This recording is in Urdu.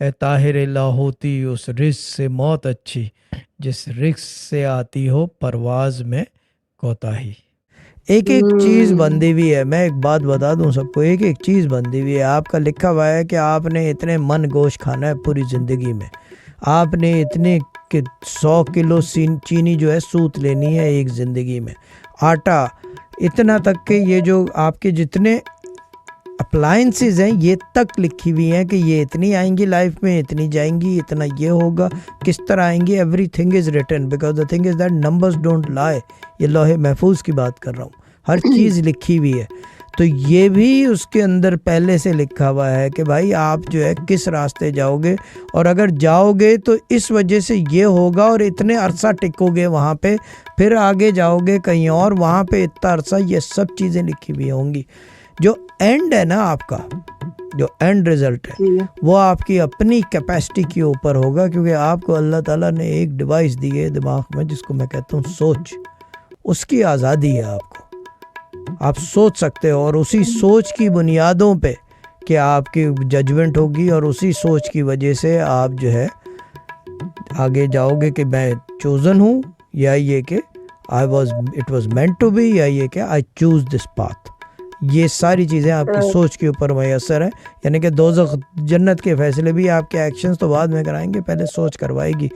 اے طاہر لاہوتی اس رزق سے موت اچھی جس رزق سے آتی ہو پرواز میں کوتاہی۔ ایک ایک چیز بندی ہوئی ہے، میں ایک بات بتا دوں سب کو، ایک ایک چیز بندی ہوئی ہے۔ آپ کا لکھا ہوا ہے کہ آپ نے اتنے من گوشت کھانا ہے پوری زندگی میں، آپ نے اتنے 100 کلو چینی جو ہے سوت لینی ہے ایک زندگی میں، آٹا اتنا تک کہ یہ جو آپ کے جتنے اپلائنسز ہیں یہ تک لکھی ہوئی ہیں کہ یہ اتنی آئیں گی لائف میں، اتنی جائیں گی، اتنا یہ ہوگا، کس طرح آئیں گی، every thing is written because the thing is that numbers don't لائے۔ یہ لوح محفوظ کی بات کر رہا ہوں، ہر چیز لکھی ہوئی ہے۔ تو یہ بھی اس کے اندر پہلے سے لکھا ہوا ہے کہ بھائی آپ جو ہے کس راستے جاؤ گے، اور اگر جاؤ گے تو اس وجہ سے یہ ہوگا اور اتنے عرصہ ٹکو گے وہاں پہ، پھر آگے جاؤ گے کہیں اور وہاں پہ اتنا عرصہ، یہ سب چیزیں لکھی ہوئی ہوں گی۔ جو اینڈ ہے نا آپ کا، جو اینڈ رزلٹ ہے وہ آپ کی اپنی کیپیسٹی کے اوپر ہوگا، کیونکہ آپ کو اللہ تعالیٰ نے ایک ڈیوائس دی ہے دماغ میں جس کو میں کہتا ہوں سوچ، اس کی آزادی ہے آپ کو، آپ سوچ سکتے ہو، اور اسی سوچ کی بنیادوں پہ کہ آپ کی ججمنٹ ہوگی، اور اسی سوچ کی وجہ سے آپ جو ہے آگے جاؤ گے کہ میں چوزن ہوں، یا یہ کہ it was meant to be, یا یہ کہ آئی چوز دس پاتھ۔ یہ ساری چیزیں آپ کی سوچ کے اوپر میسر ہیں، یعنی کہ دوزخ جنت کے فیصلے بھی آپ کے ایکشنز تو بعد میں کرائیں گے، پہلے سوچ کروائے گی۔